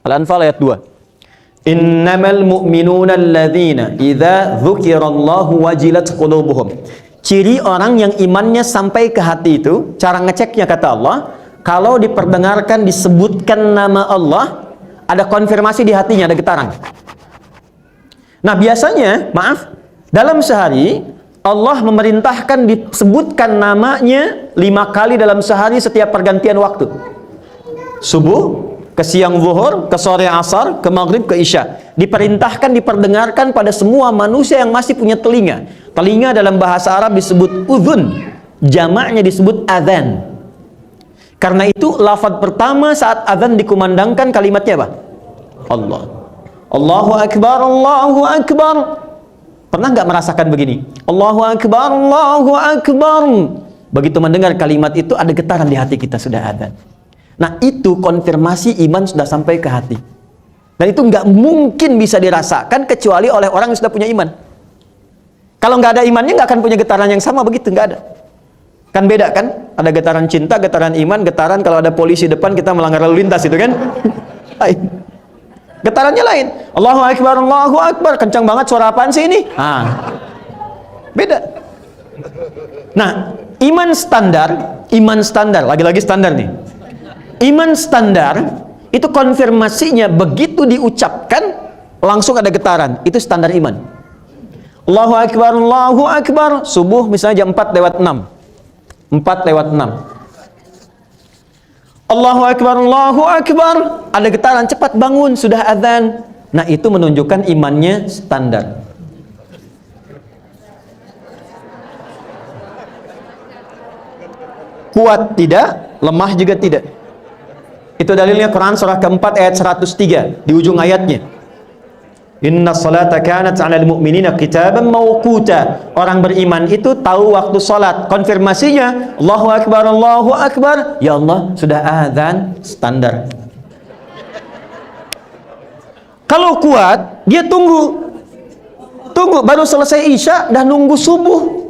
Al-Anfal ayat 2. Innamal mu'minuna alladzina idza dzukirallahu wajilat qulubuhum. Ciri orang yang imannya sampai ke hati itu, cara ngeceknya kata Allah, kalau diperdengarkan disebutkan nama Allah, ada konfirmasi di hatinya, ada getaran. Nah, biasanya, maaf, dalam sehari Allah memerintahkan disebutkan namanya 5 kali dalam sehari setiap pergantian waktu. Subuh, ke siang zuhur, ke sore asar, ke maghrib, ke isya. Diperintahkan, diperdengarkan pada semua manusia yang masih punya telinga. Telinga dalam bahasa Arab disebut udhun, jamaknya disebut adzan. Karena itu lafaz pertama saat adzan dikumandangkan kalimatnya apa? Allah. Allahu Akbar, Allahu Akbar. Pernah nggak merasakan begini? Allahu Akbar, Allahu Akbar. Begitu mendengar kalimat itu ada getaran di hati kita, sudah ada. Nah, itu konfirmasi iman sudah sampai ke hati. Dan itu nggak mungkin bisa dirasakan kecuali oleh orang yang sudah punya iman. Kalau nggak ada imannya nggak akan punya getaran yang sama, begitu nggak ada. Kan beda kan? Ada getaran cinta, getaran iman, getaran kalau ada polisi depan kita melanggar lalu lintas itu kan? Getarannya lain. Allahu Akbar, Allahu Akbar. Kencang banget, suara apaan sih ini? Beda. Nah, iman standar, lagi-lagi standar nih. Iman standar itu konfirmasinya begitu diucapkan langsung ada getaran. Itu standar iman. Allahu Akbar, Allahu Akbar. Subuh misalnya jam 4:06. 4:06. Allahu Akbar, Allahu Akbar. Ada getaran, cepat bangun, sudah adzan. Nah, itu menunjukkan imannya standar. Kuat tidak, lemah juga tidak. Itu dalilnya Quran surah keempat ayat 103 di ujung ayatnya. Inna salata kanat 'alal mu'minina kitaban mawquta. Orang beriman itu tahu waktu salat. Konfirmasinya Allahu Akbar, Allahu Akbar. Ya Allah, sudah azan standar. Kalau kuat, dia tunggu baru selesai isya dah nunggu subuh.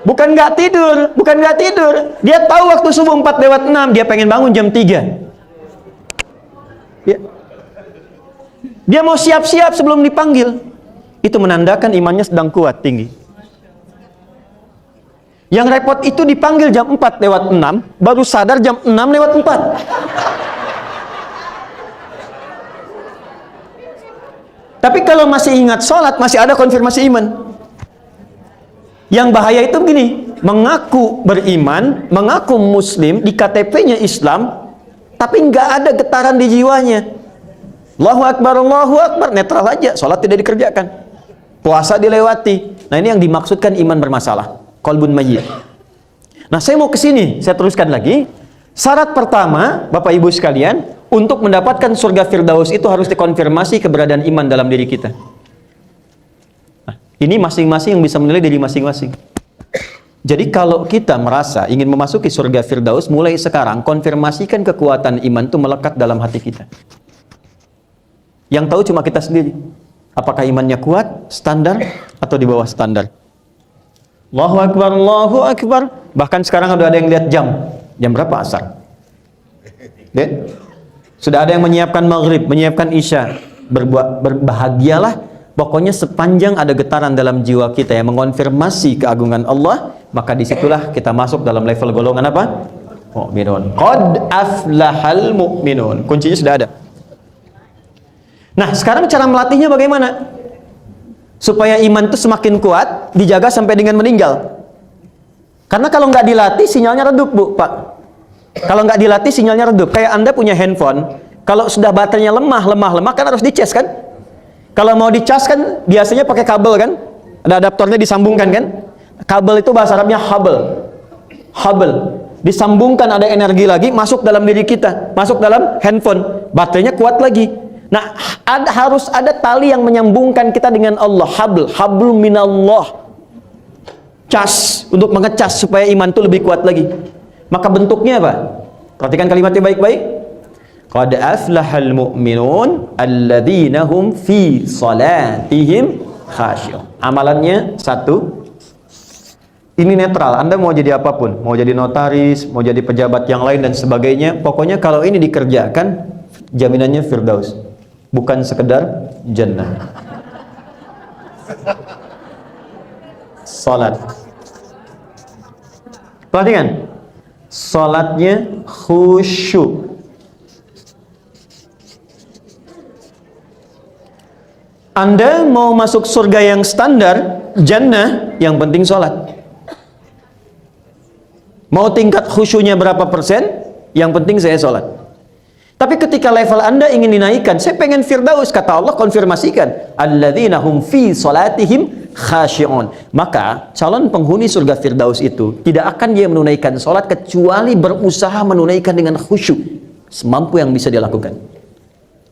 Bukan nggak tidur. Dia tahu waktu subuh 4:06, dia pengen bangun jam 3. Dia mau siap-siap sebelum dipanggil. Itu menandakan imannya sedang kuat, tinggi. Yang repot itu dipanggil jam 4:06, baru sadar jam 6:04. Tapi kalau masih ingat sholat, masih ada konfirmasi iman. Yang bahaya itu begini, mengaku beriman, mengaku muslim, di KTP-nya Islam, tapi nggak ada getaran di jiwanya. Allahu Akbar, netral aja, sholat tidak dikerjakan, puasa dilewati. Nah, ini yang dimaksudkan iman bermasalah, qalbun mayyit. Nah, saya mau ke sini, saya teruskan lagi. Syarat pertama, Bapak Ibu sekalian, untuk mendapatkan surga Firdaus itu harus dikonfirmasi keberadaan iman dalam diri kita. Ini masing-masing yang bisa menilai diri masing-masing. Jadi kalau kita merasa ingin memasuki surga Firdaus, mulai sekarang konfirmasikan kekuatan iman itu melekat dalam hati kita. Yang tahu cuma kita sendiri. Apakah imannya kuat, standar, atau di bawah standar. Allahu Akbar, Allahu Akbar. Bahkan sekarang udah ada yang lihat jam. Jam berapa asar? Sudah ada yang menyiapkan maghrib, menyiapkan isya. Berbahagialah. Pokoknya sepanjang ada getaran dalam jiwa kita yang mengonfirmasi keagungan Allah, maka disitulah kita masuk dalam level golongan apa? Mu'minun. Qad aflahal mu'minun. Kuncinya sudah ada. Nah, sekarang cara melatihnya bagaimana? Supaya iman itu semakin kuat, dijaga sampai dengan meninggal. Karena kalau nggak dilatih, sinyalnya redup, Bu, Pak. Kalau nggak dilatih, sinyalnya redup. Kayak Anda punya handphone, kalau sudah baterainya lemah, kan harus dicas kan? Kalau mau dicas kan biasanya pakai kabel kan? Ada adaptornya disambungkan kan? Kabel itu bahasa Arabnya habel. Disambungkan ada energi lagi masuk dalam diri kita, masuk dalam handphone. Baterainya kuat lagi. Nah, harus ada tali yang menyambungkan kita dengan Allah, hablum minallah. Cas untuk mengecas supaya iman itu lebih kuat lagi. Maka bentuknya apa? Perhatikan kalimatnya baik-baik. Qad aflahal mu'minun alladzina hum fi salatihim khasyu'un. Amalannya 1, Ini netral, Anda mau jadi apapun, mau jadi notaris, mau jadi pejabat yang lain dan sebagainya, pokoknya kalau ini dikerjakan, jaminannya Firdaus, bukan sekedar jannah. Salat, perhatikan, salatnya khusyuk. Anda mau masuk surga yang standar, jannah, yang penting salat. Mau tingkat khusyuknya berapa persen? Yang penting saya sholat. Tapi ketika level Anda ingin dinaikkan, saya pengen Firdaus, kata Allah konfirmasikan, alladzina hum fi sholatihim khashi'un. Maka calon penghuni surga Firdaus itu tidak akan dia menunaikan sholat kecuali berusaha menunaikan dengan khusyuk semampu yang bisa dia lakukan.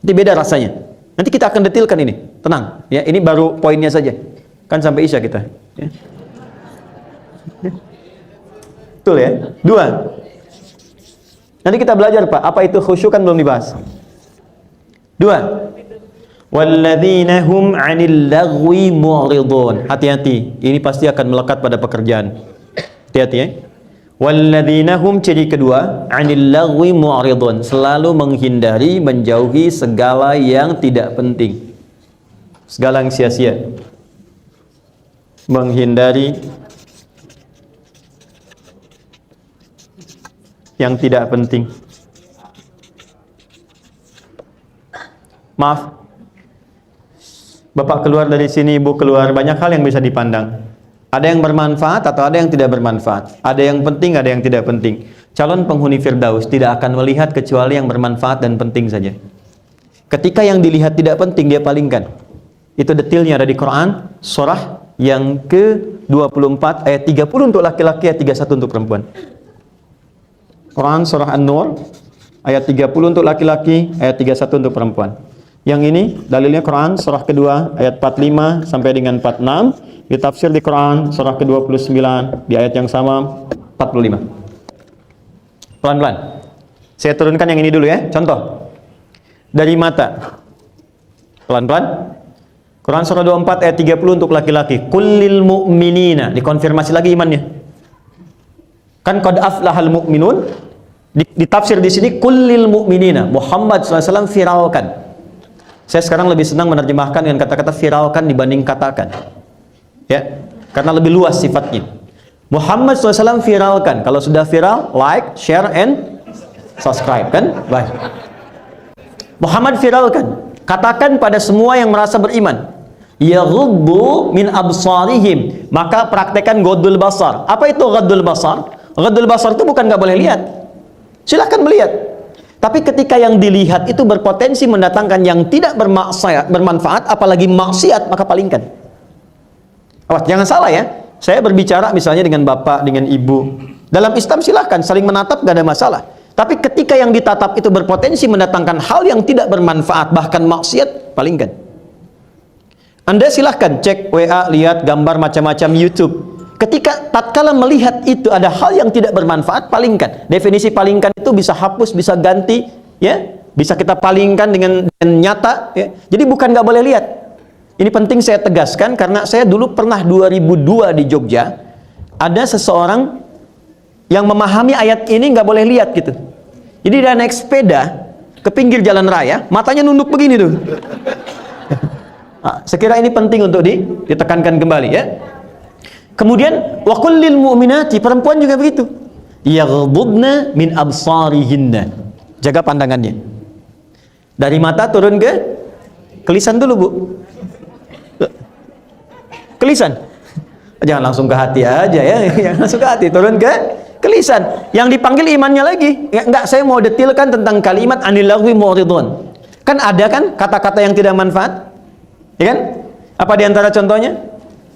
Itu beda rasanya. Nanti kita akan detilkan ini. Tenang, ya, ini baru poinnya saja. Kan sampai Isya kita. Ya. Betul ya? 2. Nanti kita belajar Pak, apa itu khusyuk kan belum dibahas. 2. Walladzina hum 'anil lagwi mu'ridun. Hati-hati, ini pasti akan melekat pada pekerjaan. Hati-hati ya. Walladzina hum, ciri kedua, 'anil lagwi mu'ridun, selalu menghindari, menjauhi segala yang tidak penting. Segala yang sia-sia. Menghindari yang tidak penting. Maaf, Bapak keluar dari sini, Ibu keluar, banyak hal yang bisa dipandang. Ada yang bermanfaat atau ada yang tidak bermanfaat. Ada yang penting, ada yang tidak penting. Calon penghuni Firdaus tidak akan melihat kecuali yang bermanfaat dan penting saja. Ketika yang dilihat tidak penting, dia palingkan. Itu detailnya ada di Quran, surah yang ke-24 ayat 30 untuk laki-laki, ayat 31 untuk perempuan. Quran surah An-Nur ayat 30 untuk laki-laki, ayat 31 untuk perempuan. Yang ini dalilnya Quran surah kedua ayat 45 sampai dengan 46, ditafsir di Quran surah ke-29 di ayat yang sama 45. Pelan-pelan. Saya turunkan yang ini dulu ya. Contoh. Dari mata. Pelan-pelan. Quran surah 24 ayat 30 untuk laki-laki. Kullil mu'minina, dikonfirmasi lagi imannya. Kan qad aflahal mu'minun, ditafsir di sini kullil mu'minina, Muhammad SAW viralkan. Saya sekarang lebih senang menerjemahkan dengan kata-kata viralkan dibanding katakan, ya, karena lebih luas sifatnya. Muhammad SAW viralkan. Kalau sudah viral, like, share, and subscribe, kan? Baik. Muhammad viralkan. Katakan pada semua yang merasa beriman, yaghuddu min absarihim, maka praktekan ghaddul basar. Apa itu ghaddul basar? Ghaddul basar itu bukan nggak boleh lihat, silahkan melihat. Tapi ketika yang dilihat itu berpotensi mendatangkan yang tidak bermanfaat, apalagi maksiat, maka palingkan. Awas, jangan salah ya. Saya berbicara misalnya dengan bapak, dengan ibu. Dalam Islam silahkan saling menatap, gak ada masalah. Tapi ketika yang ditatap itu berpotensi mendatangkan hal yang tidak bermanfaat, bahkan maksiat, palingkan. Anda silahkan cek WA, lihat gambar macam-macam YouTube. Ketika tatkala melihat itu ada hal yang tidak bermanfaat, palingkan. Definisi palingkan itu bisa hapus, bisa ganti, ya, bisa kita palingkan dengan nyata, ya. Jadi bukan nggak boleh lihat. Ini penting saya tegaskan karena saya dulu pernah 2002 di Jogja, ada seseorang yang memahami ayat ini nggak boleh lihat gitu. Jadi dia naik sepeda ke pinggir jalan raya, matanya nunduk begini tuh. Nah, sekira ini penting untuk ditekankan kembali ya. Kemudian wa kullil mu'minati, perempuan juga begitu. Yaghdudna min absarihinna. Jaga pandangannya. Dari mata turun ke lisan dulu, Bu. Ke lisan. Jangan langsung ke hati aja ya. Jangan langsung ke hati, turun ke lisan. Yang dipanggil imannya lagi. Enggak, saya mau detilkan tentang kalimat anil lagwi mu'ridun. Kan ada kan kata-kata yang tidak manfaat? Ya kan? Apa di antara contohnya?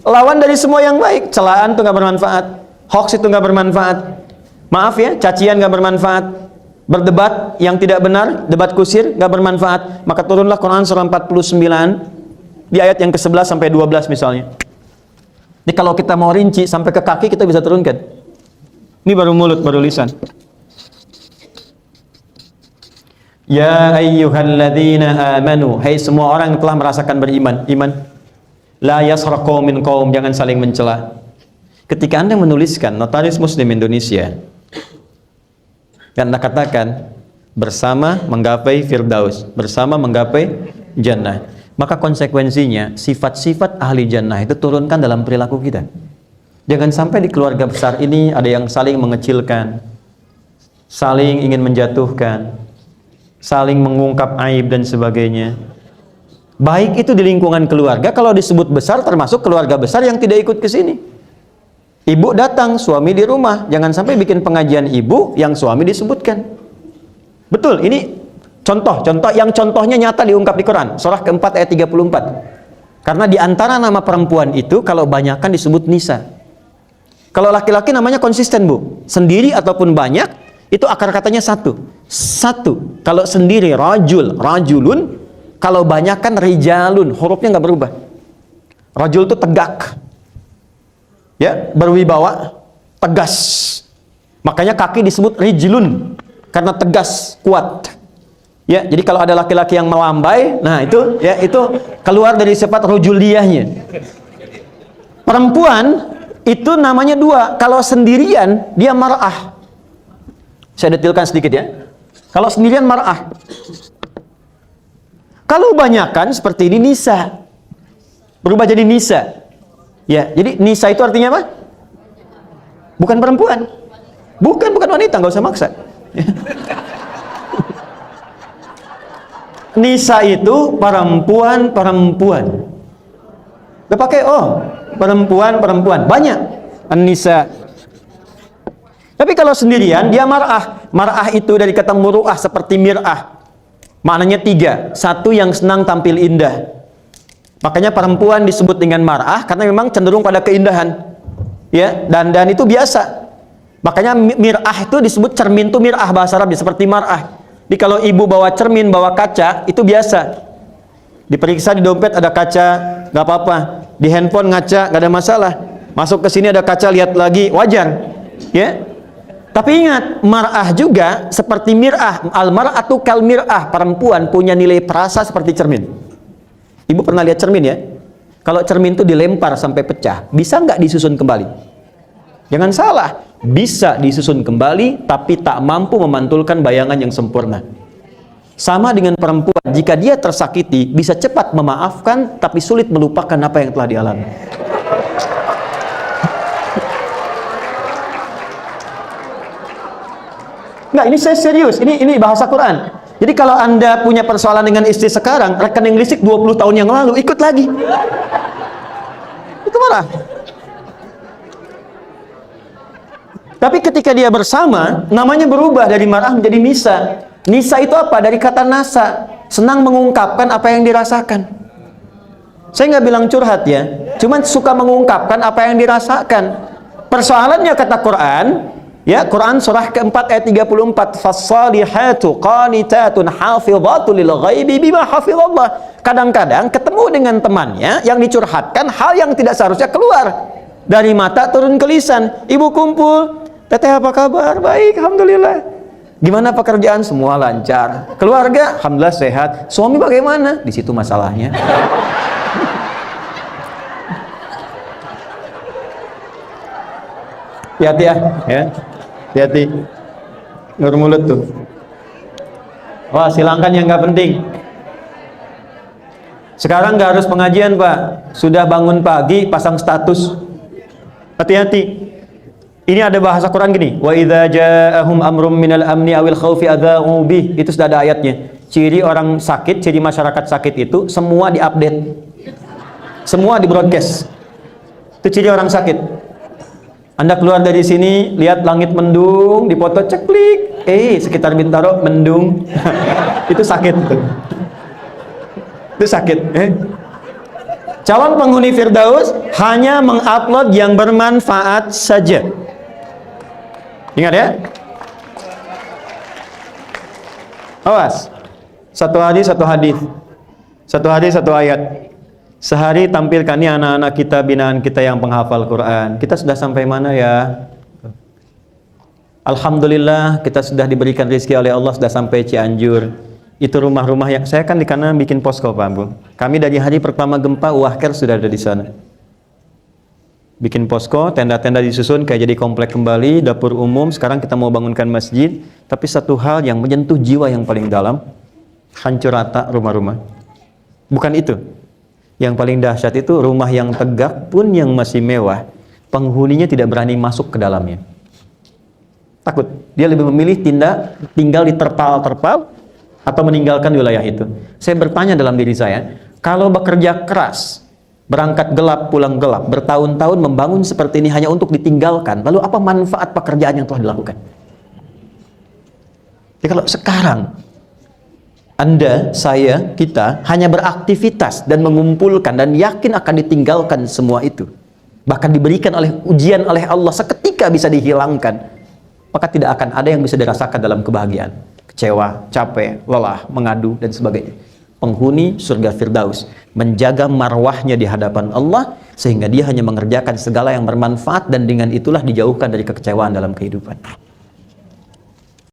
Lawan dari semua yang baik. Celaan itu nggak bermanfaat, hoax itu nggak bermanfaat, maaf ya, cacian nggak bermanfaat, berdebat yang tidak benar, debat kusir nggak bermanfaat. Maka turunlah Quran surah 49 di ayat yang ke-11 sampai 12 misalnya. Jadi kalau kita mau rinci sampai ke kaki kita bisa turunkan. Ini baru mulut, baru lisan. Ya ayyuhalladzina amanu, hai semua orang yang telah merasakan beriman, iman. La yasra qaumin qaum, jangan saling mencela. Ketika Anda menuliskan Notaris Muslim Indonesia, dan Anda katakan bersama menggapai Firdaus, bersama menggapai jannah, maka konsekuensinya sifat-sifat ahli jannah itu turunkan dalam perilaku kita. Jangan sampai di keluarga besar ini ada yang saling mengecilkan, saling ingin menjatuhkan, saling mengungkap aib dan sebagainya. Baik itu di lingkungan keluarga, kalau disebut besar termasuk keluarga besar yang tidak ikut ke sini. Ibu datang, suami di rumah, jangan sampai bikin pengajian ibu yang suami disebutkan. Betul, ini contoh yang contohnya nyata diungkap di Quran, surah keempat ayat 34. Karena di antara nama perempuan itu kalau banyakan disebut nisa. Kalau laki-laki namanya konsisten, Bu. Sendiri ataupun banyak, itu akar katanya satu. Satu. Kalau sendiri rajul, rajulun. Kalau banyak kan rijalun. Hurufnya nggak berubah. Rajul itu tegak. Ya, berwibawa, tegas. Makanya kaki disebut rijlun. Karena tegas, kuat. Ya, jadi kalau ada laki-laki yang melambai, nah itu ya itu keluar dari sifat rujuliyahnya. Perempuan itu namanya dua. Kalau sendirian dia mar'ah. Saya detilkan sedikit ya. Kalau sendirian mar'ah. Kalau banyakan seperti ini nisa. Berubah jadi nisa. Ya, jadi nisa itu artinya apa? Bukan perempuan. Bukan wanita, nggak usah maksa. Nisa itu perempuan. Udah pakai perempuan banyak an-nisa. Tapi kalau sendirian dia mar'ah. Mar'ah itu dari kata muru'ah seperti mir'ah. Maknanya tiga. Satu, yang senang tampil indah. Makanya perempuan disebut dengan mar'ah karena memang cenderung pada keindahan. Ya, dan itu biasa. Makanya mir'ah itu disebut cermin itu mir'ah bahasa Arabnya seperti mar'ah. Jadi kalau ibu bawa cermin, bawa kaca itu biasa. Diperiksa di dompet ada kaca, nggak apa-apa. Di handphone ngaca, nggak ada masalah. Masuk ke sini ada kaca, lihat lagi, wajar. Ya. Tapi ingat, mar'ah juga seperti mir'ah. Al-mar'atu kal mir'ah. Perempuan punya nilai perasa seperti cermin. Ibu pernah lihat cermin ya? Kalau cermin itu dilempar sampai pecah, bisa nggak disusun kembali? Jangan salah, bisa disusun kembali, tapi tak mampu memantulkan bayangan yang sempurna. Sama dengan perempuan, jika dia tersakiti, bisa cepat memaafkan, tapi sulit melupakan apa yang telah dialami. Nggak, ini saya serius, ini bahasa Quran. Jadi kalau Anda punya persoalan dengan istri sekarang, rekening listrik 20 tahun yang lalu, ikut lagi. Itu malah. Tapi ketika dia bersama, namanya berubah dari mar'ah menjadi nisa. Nisa itu apa? Dari kata nasa, senang mengungkapkan apa yang dirasakan. Saya nggak bilang curhat ya, cuman suka mengungkapkan apa yang dirasakan. Persoalannya kata Quran, ya Quran surah keempat ayat 34, fas-salihatu qanitatun hafidhatun lil ghaibi bima hafizallah. Kadang-kadang ketemu dengan temannya yang dicurhatkan hal yang tidak seharusnya keluar dari mata turun ke lisan. Ibu kumpul, teteh apa kabar? Baik, alhamdulillah. Gimana pekerjaan? Semua lancar. Keluarga? Alhamdulillah sehat. Suami bagaimana? Di situ masalahnya. Hati-hati ya. Hati-hati. Ngur mulut tuh. Wah, silangkan yang nggak penting. Sekarang nggak harus pengajian, Pak. Sudah bangun pagi, pasang status. Hati-hati. Ini ada bahasa Quran gini, wa idza ja'ahum amrum minal amni awil khaufi adza'u bih. Itu sudah ada ayatnya. Ciri orang sakit, ciri masyarakat sakit itu semua diupdate. Semua di-broadcast. Itu ciri orang sakit. Anda keluar dari sini, lihat langit mendung, dipoto ceklik. Sekitar Bintaro mendung. Itu sakit. Itu sakit. Calon penghuni Firdaus hanya mengupload yang bermanfaat saja. Ingat ya. Awas. Satu hari satu hadis. Satu hari satu ayat. Sehari tampilkan nih anak-anak kita, binaan kita yang penghafal Quran. Kita sudah sampai mana ya? Alhamdulillah kita sudah diberikan rezeki oleh Allah, sudah sampai Cianjur. Itu rumah-rumah yang saya kan di kanan bikin posko, Pak Bu. Kami dari hari pertama gempa Wahker sudah ada di sana. bikin posko, tenda-tenda disusun kayak jadi komplek kembali, dapur umum, sekarang kita mau bangunkan masjid, tapi satu hal yang menyentuh jiwa yang paling dalam, hancur rata rumah-rumah. Bukan itu. Yang paling dahsyat itu rumah yang tegak pun yang masih mewah, penghuninya tidak berani masuk ke dalamnya. Takut. Dia lebih memilih tinggal di terpal-terpal atau meninggalkan wilayah itu. Saya bertanya dalam diri saya, kalau bekerja keras, berangkat gelap, pulang gelap, bertahun-tahun membangun seperti ini hanya untuk ditinggalkan, lalu apa manfaat pekerjaan yang telah dilakukan? Jadi kalau sekarang Anda, saya, kita hanya beraktivitas dan mengumpulkan dan yakin akan ditinggalkan semua itu, bahkan diberikan ujian oleh Allah seketika bisa dihilangkan, maka tidak akan ada yang bisa dirasakan dalam kebahagiaan. Kecewa, capek, lelah, mengadu, dan sebagainya. Penghuni surga Firdaus menjaga marwahnya di hadapan Allah sehingga dia hanya mengerjakan segala yang bermanfaat dan dengan itulah dijauhkan dari kekecewaan dalam kehidupan.